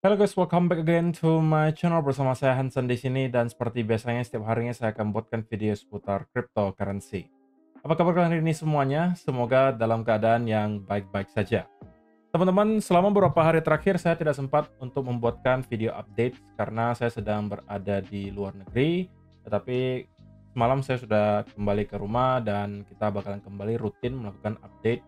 Halo guys, welcome back again to my channel bersama saya Hansen di sini dan seperti biasanya setiap harinya saya akan buatkan video seputar cryptocurrency. Apa kabar kalian hari ini semuanya? Semoga dalam keadaan yang baik-baik saja. Teman-teman, selama beberapa hari terakhir saya tidak sempat untuk membuatkan video update karena saya sedang berada di luar negeri. Tetapi semalam saya sudah kembali ke rumah dan kita bakalan kembali rutin melakukan update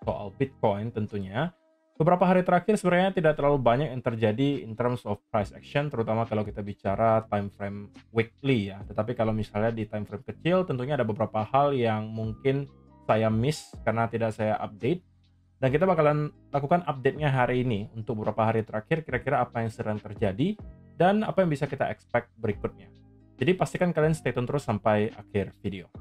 soal Bitcoin tentunya. Beberapa hari terakhir sebenarnya tidak terlalu banyak yang terjadi in terms of price action, terutama kalau kita bicara time frame weekly ya. Tetapi kalau misalnya di time frame kecil, tentunya ada beberapa hal yang mungkin saya miss karena tidak saya update. Dan kita bakalan lakukan update-nya hari ini untuk beberapa hari terakhir, kira-kira apa yang sedang terjadi dan apa yang bisa kita expect berikutnya. Jadi pastikan kalian stay tune terus sampai akhir video.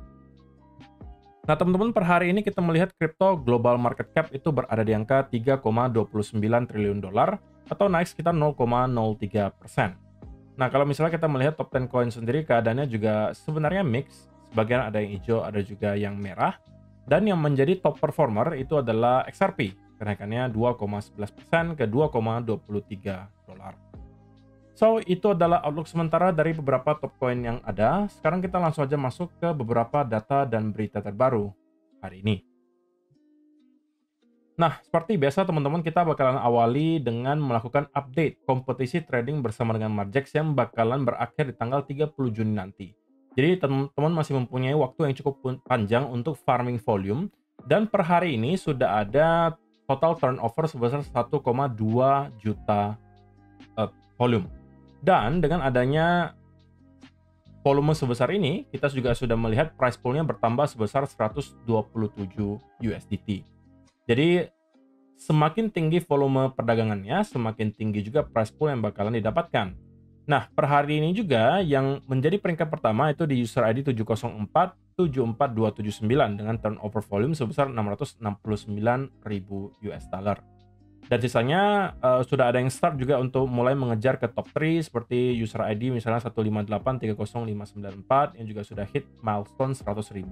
Nah, teman-teman, per hari ini kita melihat kripto global market cap itu berada di angka 3,29 triliun dolar atau naik sekitar 0,03%. Nah, kalau misalnya kita melihat top 10 coin sendiri, keadaannya juga sebenarnya mix. Sebagian ada yang hijau, ada juga yang merah. Dan yang menjadi top performer itu adalah XRP. Kenaikannya 2,11% ke 2,23 dolar. So, itu adalah outlook sementara dari beberapa top coin yang ada. Sekarang kita langsung aja masuk ke beberapa data dan berita terbaru hari ini. Nah, seperti biasa teman-teman, kita bakalan awali dengan melakukan update kompetisi trading bersama dengan Margex yang bakalan berakhir di tanggal 30 Juni nanti. Jadi teman-teman masih mempunyai waktu yang cukup panjang untuk farming volume dan per hari ini sudah ada total turnover sebesar 1,2 juta volume. Dan dengan adanya volume sebesar ini, kita juga sudah melihat price pool-nya bertambah sebesar 127 USDT. Jadi semakin tinggi volume perdagangannya, semakin tinggi juga price pool yang bakalan didapatkan. Nah, per hari ini juga yang menjadi peringkat pertama itu di user ID 704-74279 dengan turnover volume sebesar 669.000 US dollar. Dan sisanya sudah ada yang start juga untuk mulai mengejar ke top 3 seperti user ID misalnya 158-30594 yang juga sudah hit milestone 100.000.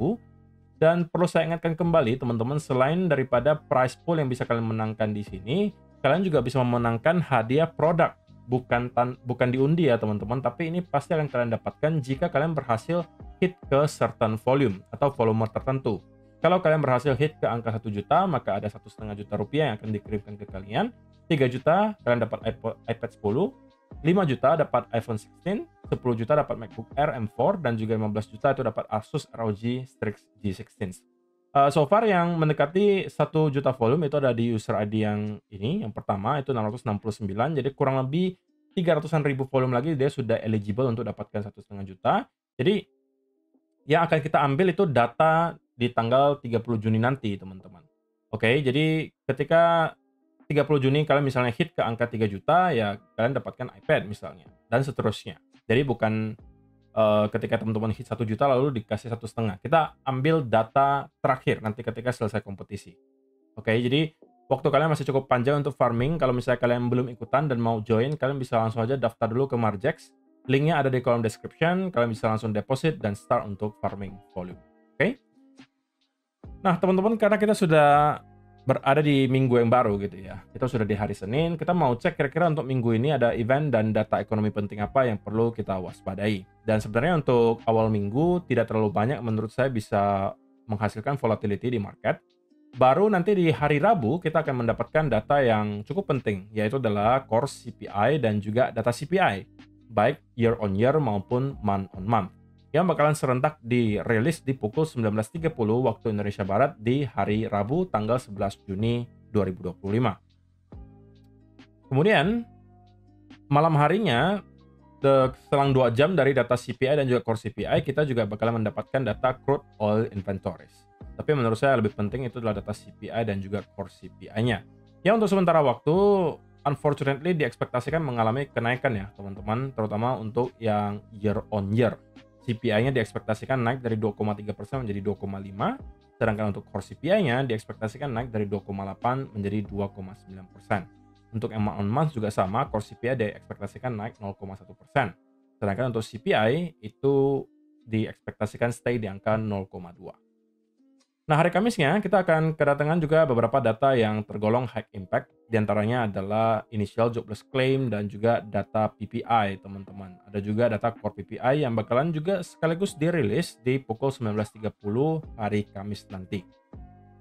Dan perlu saya ingatkan kembali teman-teman, selain daripada prize pool yang bisa kalian menangkan di sini, kalian juga bisa memenangkan hadiah produk. Bukan diundi ya teman-teman, tapi ini pasti akan kalian dapatkan jika kalian berhasil hit ke certain volume atau volume tertentu. Kalau kalian berhasil hit ke angka 1 juta, maka ada 1,5 juta rupiah yang akan dikirimkan ke kalian. 3 juta kalian dapat iPad 10, 5 juta dapat iPhone 16, 10 juta dapat MacBook Air M4, dan juga 15 juta itu dapat Asus ROG Strix G16. So far yang mendekati 1 juta volume itu ada di user ID yang ini, yang pertama itu 669, jadi kurang lebih 300-an ribu volume lagi dia sudah eligible untuk dapatkan 1,5 juta. Jadi yang akan kita ambil itu data di tanggal 30 Juni nanti, teman-teman. Oke, jadi ketika 30 Juni kalian misalnya hit ke angka 3 juta, ya kalian dapatkan iPad misalnya, dan seterusnya. Jadi bukan ketika teman-teman hit 1 juta lalu dikasih 1,5. Kita ambil data terakhir nanti ketika selesai kompetisi. Oke, jadi waktu kalian masih cukup panjang untuk farming. Kalau misalnya kalian belum ikutan dan mau join, kalian bisa langsung aja daftar dulu ke Margex. Linknya ada di kolom description. Kalian bisa langsung deposit dan start untuk farming volume. Oke? Nah, teman-teman, karena kita sudah berada di minggu yang baru gitu ya. Kita sudah di hari Senin, kita mau cek kira-kira untuk minggu ini ada event dan data ekonomi penting apa yang perlu kita waspadai. Dan sebenarnya untuk awal minggu tidak terlalu banyak menurut saya bisa menghasilkan volatility di market. Baru nanti di hari Rabu kita akan mendapatkan data yang cukup penting, yaitu adalah core CPI dan juga data CPI, baik year on year maupun month on month, yang bakalan serentak dirilis di pukul 19.30 waktu Indonesia Barat di hari Rabu tanggal 11 Juni 2025. Kemudian malam harinya, selang 2 jam dari data CPI dan juga core CPI, kita juga bakalan mendapatkan data crude oil inventories. Tapi menurut saya lebih penting itu adalah data CPI dan juga core CPI-nya. Ya, untuk sementara waktu, unfortunately diekspektasikan mengalami kenaikan ya teman-teman, terutama untuk yang year on year. CPI-nya diekspektasikan naik dari 2,3% menjadi 2,5%, sedangkan untuk core CPI-nya diekspektasikan naik dari 2,8 menjadi 2,9%. Untuk yang on month juga sama, core CPI diekspektasikan naik 0,1%, sedangkan untuk CPI itu diekspektasikan stay di angka 0,2. Nah, hari Kamisnya kita akan kedatangan juga beberapa data yang tergolong high impact. Di antaranya adalah initial jobless claim dan juga data PPI, teman-teman. Ada juga data core PPI yang bakalan juga sekaligus dirilis di pukul 19.30 hari Kamis nanti.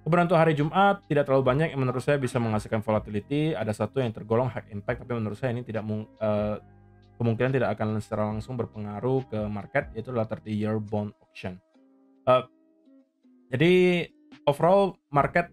Kemudian untuk hari Jumat, tidak terlalu banyak yang menurut saya bisa menghasilkan volatility. Ada satu yang tergolong high impact, tapi menurut saya ini tidak kemungkinan tidak akan secara langsung berpengaruh ke market, yaitu adalah 30-year bond auction. Eh, jadi overall market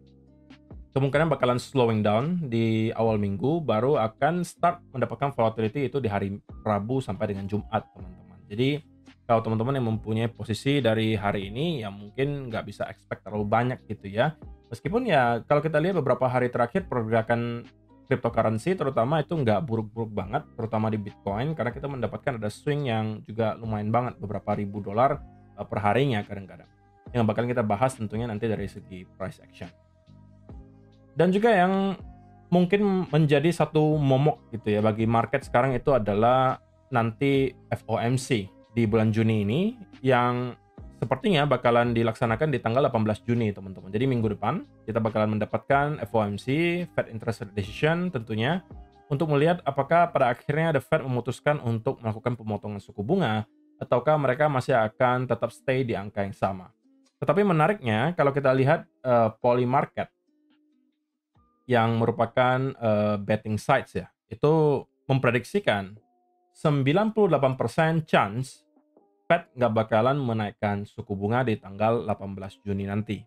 kemungkinan bakalan slowing down di awal minggu, baru akan start mendapatkan volatility itu di hari Rabu sampai dengan Jumat, teman-teman. Jadi kalau teman-teman yang mempunyai posisi dari hari ini, ya mungkin nggak bisa expect terlalu banyak gitu ya. Meskipun ya kalau kita lihat beberapa hari terakhir pergerakan cryptocurrency terutama itu nggak buruk-buruk banget, terutama di Bitcoin, karena kita mendapatkan ada swing yang juga lumayan banget, beberapa ribu dolar per harinya kadang-kadang. Yang bakal kita bahas tentunya nanti dari segi price action. Dan juga yang mungkin menjadi satu momok gitu ya bagi market sekarang itu adalah nanti FOMC di bulan Juni ini yang sepertinya bakalan dilaksanakan di tanggal 18 Juni, teman-teman. Jadi minggu depan kita bakalan mendapatkan FOMC, Fed Interest Rate Decision tentunya, untuk melihat apakah pada akhirnya the Fed memutuskan untuk melakukan pemotongan suku bunga ataukah mereka masih akan tetap stay di angka yang sama. Tetapi menariknya kalau kita lihat poly market yang merupakan betting sites ya, itu memprediksikan 98% chance Fed nggak bakalan menaikkan suku bunga di tanggal 18 Juni nanti.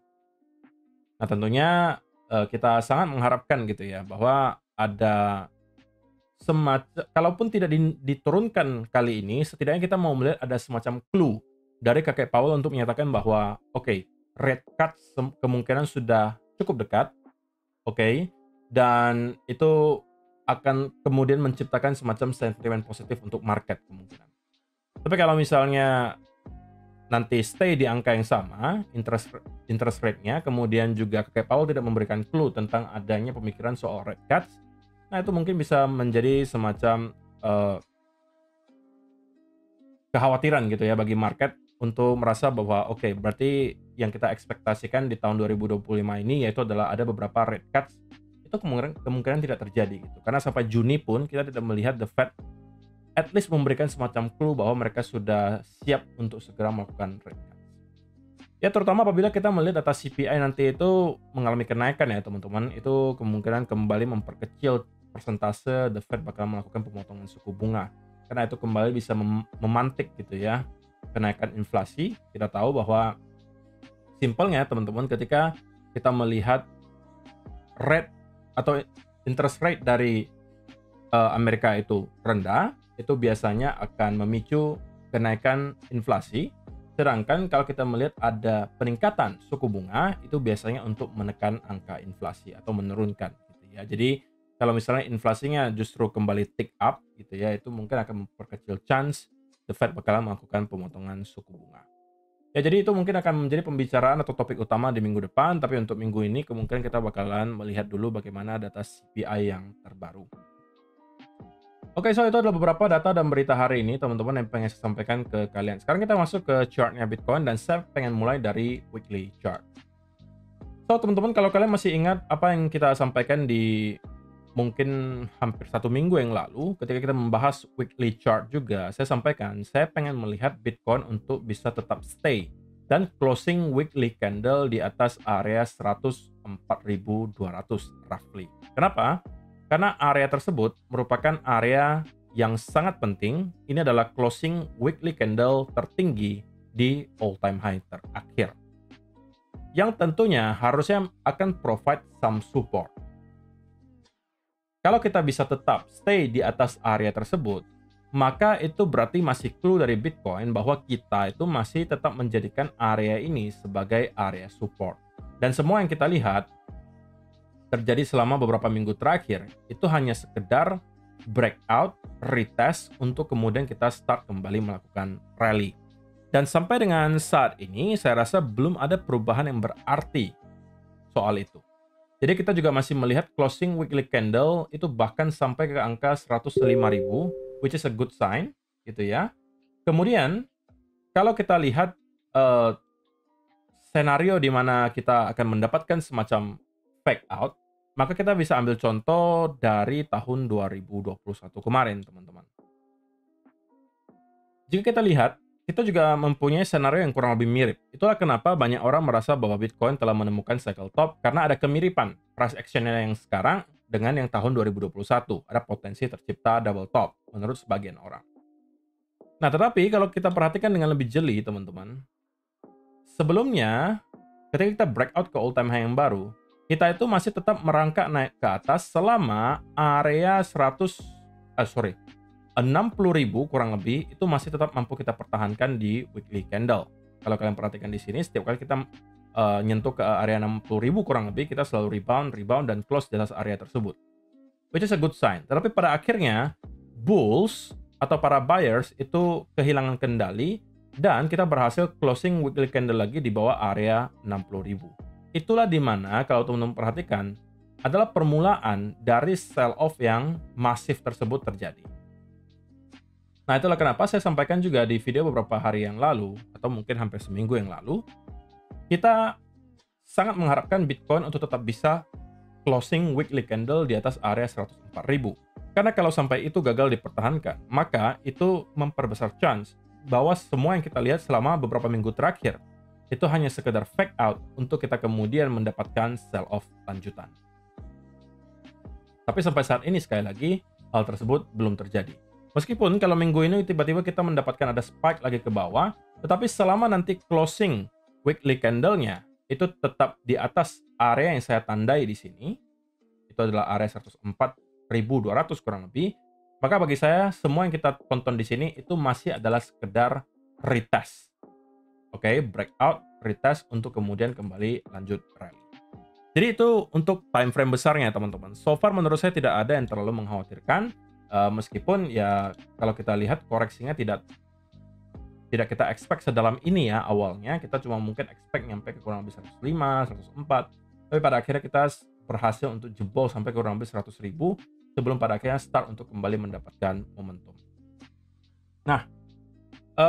Nah tentunya kita sangat mengharapkan gitu ya bahwa ada semacam, kalaupun tidak diturunkan kali ini, setidaknya kita mau melihat ada semacam clue dari kakek Powell untuk menyatakan bahwa oke, rate cut kemungkinan sudah cukup dekat, oke, dan itu akan kemudian menciptakan semacam sentimen positif untuk market kemungkinan. Tapi kalau misalnya nanti stay di angka yang sama, interest rate-nya, kemudian juga kakek Powell tidak memberikan clue tentang adanya pemikiran soal rate cuts, nah itu mungkin bisa menjadi semacam kekhawatiran gitu ya bagi market untuk merasa bahwa oke, berarti yang kita ekspektasikan di tahun 2025 ini yaitu adalah ada beberapa rate cuts, itu kemungkinan tidak terjadi gitu. Karena sampai Juni pun kita tidak melihat the Fed at least memberikan semacam clue bahwa mereka sudah siap untuk segera melakukan rate cuts. Ya terutama apabila kita melihat data CPI nanti itu mengalami kenaikan ya teman-teman, itu kemungkinan kembali memperkecil persentase the Fed bakal melakukan pemotongan suku bunga. Karena itu kembali bisa memantik gitu ya kenaikan inflasi. Kita tahu bahwa simpelnya teman-teman, ketika kita melihat rate atau interest rate dari Amerika itu rendah, itu biasanya akan memicu kenaikan inflasi. Sedangkan kalau kita melihat ada peningkatan suku bunga, itu biasanya untuk menekan angka inflasi atau menurunkan gitu ya. Jadi kalau misalnya inflasinya justru kembali tick up gitu ya, itu mungkin akan memperkecil chance the Fed bakalan melakukan pemotongan suku bunga. Ya jadi itu mungkin akan menjadi pembicaraan atau topik utama di minggu depan, tapi untuk minggu ini kemungkinan kita bakalan melihat dulu bagaimana data CPI yang terbaru. Oke, so itu adalah beberapa data dan berita hari ini teman-teman yang pengen saya sampaikan ke kalian. Sekarang kita masuk ke chartnya Bitcoin dan saya pengen mulai dari weekly chart. So teman-teman, kalau kalian masih ingat apa yang kita sampaikan di mungkin hampir 1 minggu yang lalu, ketika kita membahas weekly chart juga, saya sampaikan saya pengen melihat Bitcoin untuk bisa tetap stay dan closing weekly candle di atas area 104.200 roughly. Kenapa? Karena area tersebut merupakan area yang sangat penting. Ini adalah closing weekly candle tertinggi di all time high terakhir, yang tentunya harusnya akan provide some support. Kalau kita bisa tetap stay di atas area tersebut, maka itu berarti masih clue dari Bitcoin bahwa kita itu masih tetap menjadikan area ini sebagai area support. Dan semua yang kita lihat terjadi selama beberapa minggu terakhir itu hanya sekedar breakout, retest untuk kemudian kita start kembali melakukan rally. Dan sampai dengan saat ini saya rasa belum ada perubahan yang berarti soal itu. Jadi kita juga masih melihat closing weekly candle itu bahkan sampai ke angka 105.000, which is a good sign gitu ya. Kemudian kalau kita lihat senario di mana kita akan mendapatkan semacam fake out, maka kita bisa ambil contoh dari tahun 2021 kemarin, teman-teman. Jika kita lihat, kita juga mempunyai senario yang kurang lebih mirip. Itulah kenapa banyak orang merasa bahwa Bitcoin telah menemukan cycle top karena ada kemiripan price action-nya yang sekarang dengan yang tahun 2021. Ada potensi tercipta double top menurut sebagian orang. Nah, tetapi kalau kita perhatikan dengan lebih jeli, teman-teman, sebelumnya ketika kita breakout ke all time high yang baru, kita itu masih tetap merangkak naik ke atas selama area 60.000 kurang lebih itu masih tetap mampu kita pertahankan di weekly candle. Kalau kalian perhatikan di sini, setiap kali kita nyentuh ke area 60.000 kurang lebih, kita selalu rebound dan close di atas area tersebut. Which is a good sign. Tetapi pada akhirnya, bulls atau para buyers itu kehilangan kendali dan kita berhasil closing weekly candle lagi di bawah area 60.000. Itulah dimana kalau teman-teman perhatikan adalah permulaan dari sell-off yang masif tersebut terjadi. Nah, itulah kenapa saya sampaikan juga di video beberapa hari yang lalu, atau mungkin hampir seminggu yang lalu, kita sangat mengharapkan Bitcoin untuk tetap bisa closing weekly candle di atas area 104.000. Karena kalau sampai itu gagal dipertahankan, maka itu memperbesar chance bahwa semua yang kita lihat selama beberapa minggu terakhir itu hanya sekedar fake out untuk kita kemudian mendapatkan sell-off lanjutan. Tapi sampai saat ini sekali lagi, hal tersebut belum terjadi. Meskipun kalau minggu ini tiba-tiba kita mendapatkan ada spike lagi ke bawah, tetapi selama nanti closing weekly candle-nya itu tetap di atas area yang saya tandai di sini, itu adalah area 104.200 kurang lebih, maka bagi saya semua yang kita tonton di sini itu masih adalah sekedar retest. Oke, breakout, retest untuk kemudian kembali lanjut rally. Jadi itu untuk time frame besarnya, teman-teman. So far menurut saya tidak ada yang terlalu mengkhawatirkan. Meskipun ya kalau kita lihat koreksinya tidak kita expect sedalam ini ya awalnya, kita cuma mungkin expect nyampe ke kurang lebih 105, 104, tapi pada akhirnya kita berhasil untuk jebol sampai kurang lebih 100.000 sebelum pada akhirnya start untuk kembali mendapatkan momentum. Nah,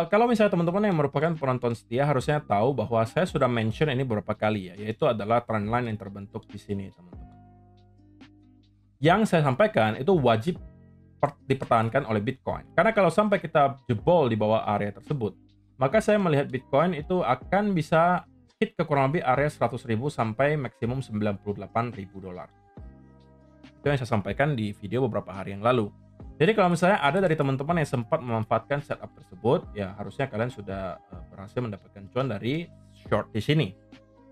kalau misalnya teman-teman yang merupakan penonton setia harusnya tahu bahwa saya sudah mention ini beberapa kali ya, yaitu adalah trendline yang terbentuk di sini, teman-teman. Yang saya sampaikan itu wajib dipertahankan oleh Bitcoin. Karena kalau sampai kita jebol di bawah area tersebut, maka saya melihat Bitcoin itu akan bisa hit ke kurang lebih area 100.000 sampai maksimum 98.000 dolar. Itu yang saya sampaikan di video beberapa hari yang lalu. Jadi kalau misalnya ada dari teman-teman yang sempat memanfaatkan setup tersebut, ya harusnya kalian sudah berhasil mendapatkan cuan dari short di sini.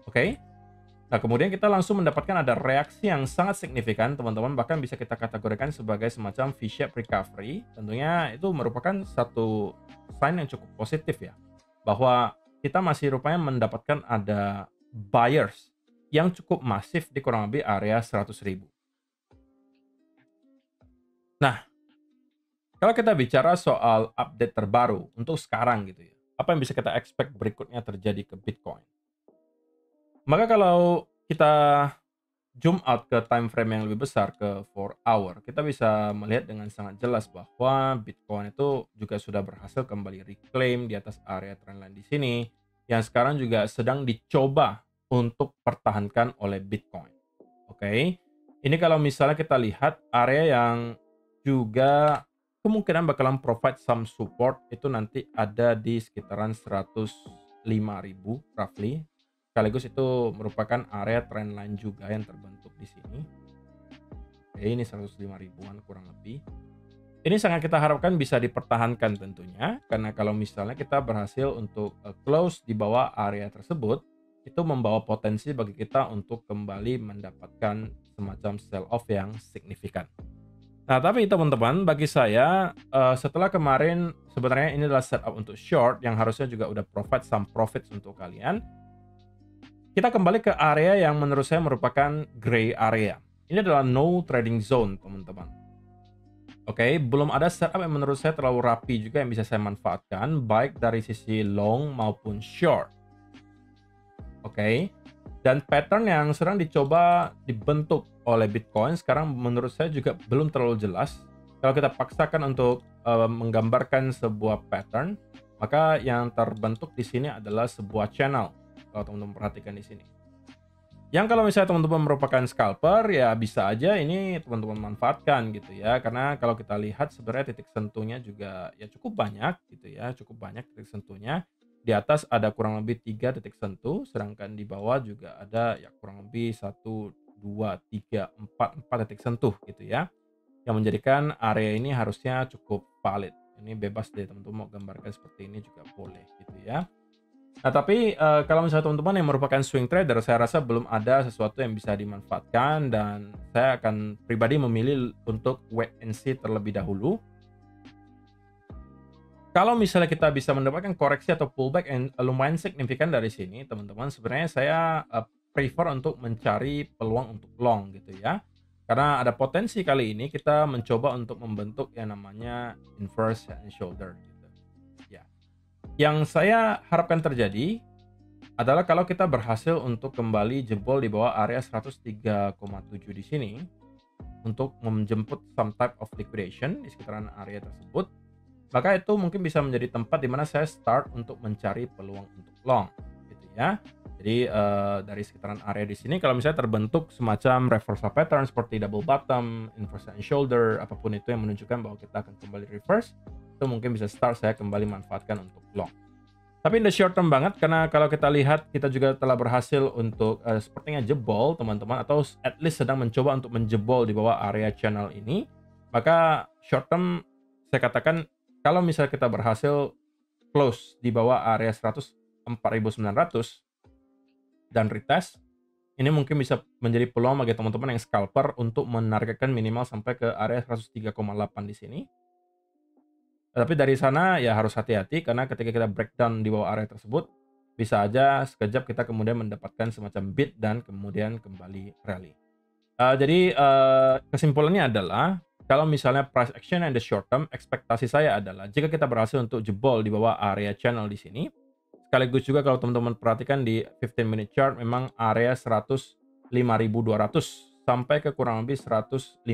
Oke? Nah, kemudian kita langsung mendapatkan ada reaksi yang sangat signifikan, teman-teman. Bahkan bisa kita kategorikan sebagai semacam V-shape recovery. Tentunya itu merupakan satu sign yang cukup positif ya. Bahwa kita masih rupanya mendapatkan ada buyers yang cukup masif di kurang lebih area 100.000. Nah, kalau kita bicara soal update terbaru untuk sekarang gitu ya. Apa yang bisa kita expect berikutnya terjadi ke Bitcoin? Maka kalau kita zoom out ke time frame yang lebih besar ke 4 hour, kita bisa melihat dengan sangat jelas bahwa Bitcoin itu juga sudah berhasil kembali reclaim di atas area trendline di sini, yang sekarang juga sedang dicoba untuk pertahankan oleh Bitcoin. Oke, ini kalau misalnya kita lihat area yang juga kemungkinan bakalan provide some support itu nanti ada di sekitaran 105.000 roughly. Sekaligus itu merupakan area trendline juga yang terbentuk di sini. Oke, ini 105 ribuan kurang lebih. Ini sangat kita harapkan bisa dipertahankan tentunya, karena kalau misalnya kita berhasil untuk close di bawah area tersebut, itu membawa potensi bagi kita untuk kembali mendapatkan semacam sell off yang signifikan. Nah, tapi teman-teman, bagi saya setelah kemarin sebenarnya ini adalah setup untuk short yang harusnya juga udah provide some profits untuk kalian. Kita kembali ke area yang menurut saya merupakan gray area. Ini adalah no trading zone, teman-teman. Oke, belum ada setup yang menurut saya terlalu rapi juga yang bisa saya manfaatkan, baik dari sisi long maupun short. Oke, dan pattern yang sedang dicoba dibentuk oleh Bitcoin sekarang menurut saya juga belum terlalu jelas. Kalau kita paksakan untuk menggambarkan sebuah pattern, maka yang terbentuk di sini adalah sebuah channel kalau teman-teman perhatikan di sini. Yang kalau misalnya teman-teman merupakan scalper, ya bisa aja ini teman-teman manfaatkan gitu ya. Karena kalau kita lihat sebenarnya titik sentuhnya juga ya cukup banyak gitu ya, cukup banyak titik sentuhnya. Di atas ada kurang lebih 3 titik sentuh, sedangkan di bawah juga ada ya kurang lebih 1, 2, 3, 4 titik sentuh gitu ya. Yang menjadikan area ini harusnya cukup valid. Ini bebas deh teman-teman mau gambarkan seperti ini juga boleh gitu ya. Nah, tapi kalau misalnya teman-teman yang merupakan swing trader, saya rasa belum ada sesuatu yang bisa dimanfaatkan dan saya akan pribadi memilih untuk wait and see terlebih dahulu. Kalau misalnya kita bisa mendapatkan koreksi atau pullback yang lumayan signifikan dari sini, teman-teman, sebenarnya saya prefer untuk mencari peluang untuk long gitu ya. Karena ada potensi kali ini kita mencoba untuk membentuk yang namanya inverse head and shoulder gitu. Ya. Yang saya harapkan terjadi adalah kalau kita berhasil untuk kembali jebol di bawah area 103,7 di sini untuk menjemput some type of liquidation di sekitaran area tersebut, maka itu mungkin bisa menjadi tempat di mana saya start untuk mencari peluang untuk long gitu ya. Jadi dari sekitaran area di sini kalau misalnya terbentuk semacam reversal pattern seperti double bottom, inverse and shoulder, apapun itu yang menunjukkan bahwa kita akan kembali reverse, itu mungkin bisa start saya kembali manfaatkan untuk long. Tapi in the short term banget, karena kalau kita lihat kita juga telah berhasil untuk sepertinya jebol teman-teman, atau at least sedang mencoba untuk menjebol di bawah area channel ini, maka short term saya katakan kalau misalnya kita berhasil close di bawah area 104.900 dan retest, ini mungkin bisa menjadi peluang bagi teman-teman yang scalper untuk menargetkan minimal sampai ke area 103,8 di sini. Tapi dari sana ya harus hati-hati karena ketika kita breakdown di bawah area tersebut, bisa aja sekejap kita kemudian mendapatkan semacam bid dan kemudian kembali rally. Jadi kesimpulannya adalah kalau misalnya price action in the short term, ekspektasi saya adalah jika kita berhasil untuk jebol di bawah area channel di sini, sekaligus juga kalau teman-teman perhatikan di 15 minute chart memang area 105.200 sampai ke kurang lebih 105.100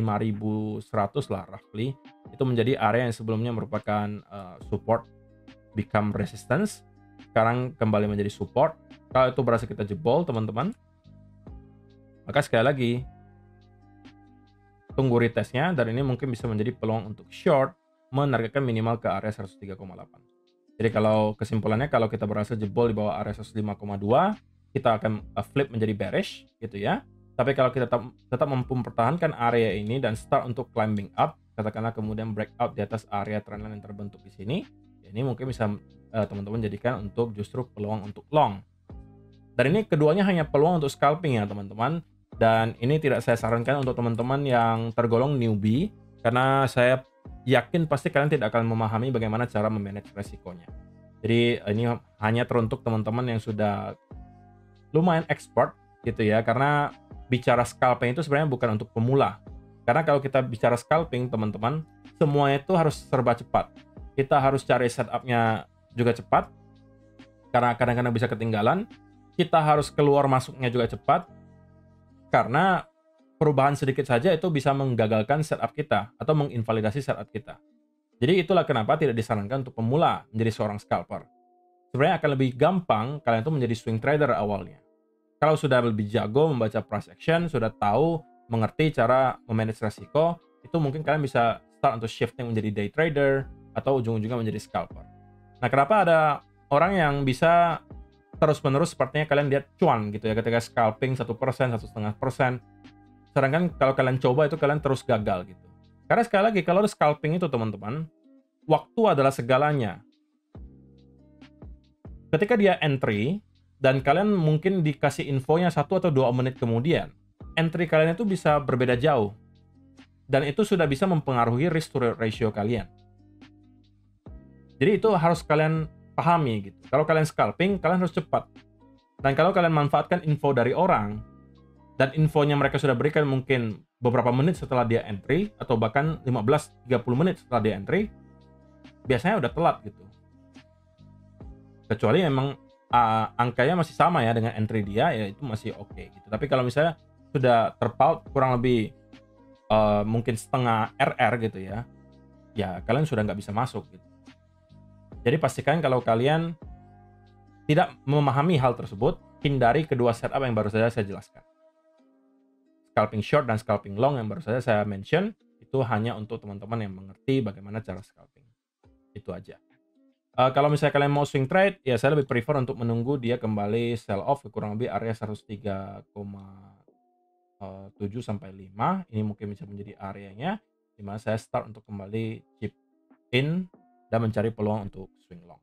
lah roughly. Itu menjadi area yang sebelumnya merupakan support become resistance, sekarang kembali menjadi support. Kalau itu berhasil kita jebol teman-teman, maka sekali lagi tunggu retestnya dan ini mungkin bisa menjadi peluang untuk short menargetkan minimal ke area 103,8. Jadi kalau kesimpulannya kalau kita berhasil jebol di bawah area 105,2, kita akan flip menjadi bearish gitu ya. Tapi kalau kita tetap mampu mempertahankan area ini dan start untuk climbing up, katakanlah kemudian breakout di atas area trendline yang terbentuk di sini, ya ini mungkin bisa teman-teman jadikan untuk justru peluang untuk long. Dan ini keduanya hanya peluang untuk scalping ya teman-teman. Dan ini tidak saya sarankan untuk teman-teman yang tergolong newbie, karena saya yakin pasti kalian tidak akan memahami bagaimana cara memanage resikonya. Jadi ini hanya teruntuk teman-teman yang sudah lumayan expert gitu ya, karena bicara scalping itu sebenarnya bukan untuk pemula. Karena kalau kita bicara scalping teman-teman, semuanya itu harus serba cepat. Kita harus cari setupnya juga cepat, karena kadang-kadang bisa ketinggalan. Kita harus keluar masuknya juga cepat, karena perubahan sedikit saja itu bisa menggagalkan setup kita atau menginvalidasi setup kita. Jadi itulah kenapa tidak disarankan untuk pemula menjadi seorang scalper. Sebenarnya akan lebih gampang kalian itu menjadi swing trader awalnya. Kalau sudah lebih jago membaca price action, sudah tahu, mengerti cara memanage resiko, itu mungkin kalian bisa start untuk shifting menjadi day trader atau ujung-ujungnya menjadi scalper. Nah, kenapa ada orang yang bisa terus-menerus sepertinya kalian lihat cuan gitu ya ketika scalping 1%, 1,5%. Sedangkan kalau kalian coba itu kalian terus gagal gitu. Karena sekali lagi kalau scalping itu teman-teman, waktu adalah segalanya. Ketika dia entry dan kalian mungkin dikasih infonya 1 atau 2 menit kemudian, entry kalian itu bisa berbeda jauh. Dan itu sudah bisa mempengaruhi risk to ratio kalian. Jadi itu harus kalian pahami gitu. Kalau kalian scalping, kalian harus cepat. Dan kalau kalian manfaatkan info dari orang, dan infonya mereka sudah berikan mungkin beberapa menit setelah dia entry, atau bahkan 15-30 menit setelah dia entry, biasanya udah telat gitu. Kecuali memang angkanya masih sama ya dengan entry dia, ya itu masih oke gitu. Tapi kalau misalnya sudah terpaut kurang lebih mungkin setengah RR gitu ya, ya kalian sudah nggak bisa masuk gitu. Jadi pastikan kalau kalian tidak memahami hal tersebut, hindari kedua setup yang baru saja saya jelaskan. Scalping short dan scalping long yang baru saja saya mention, itu hanya untuk teman-teman yang mengerti bagaimana cara scalping. Itu aja. Kalau misalnya kalian mau swing trade, ya saya lebih prefer untuk menunggu dia kembali sell off ke kurang lebih area 103,7 sampai 5. Ini mungkin bisa menjadi areanya, di mana saya start untuk kembali chip in dan mencari peluang untuk swing long.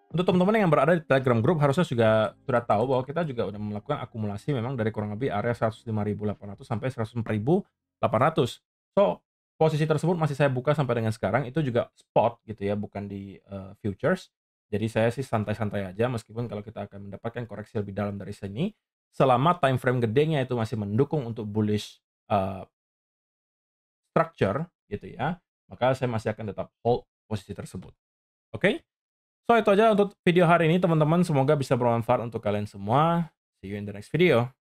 Untuk teman-teman yang berada di Telegram Group harusnya sudah tahu bahwa kita juga udah melakukan akumulasi memang dari kurang lebih area 105.800 sampai 104.800. So, posisi tersebut masih saya buka sampai dengan sekarang, itu juga spot gitu ya, bukan di futures. Jadi saya sih santai-santai aja meskipun kalau kita akan mendapatkan koreksi lebih dalam dari sini, selama time frame gedenya itu masih mendukung untuk bullish structure gitu ya, maka saya masih akan tetap hold posisi tersebut. Oke? So, itu aja untuk video hari ini teman-teman. Semoga bisa bermanfaat untuk kalian semua. See you in the next video.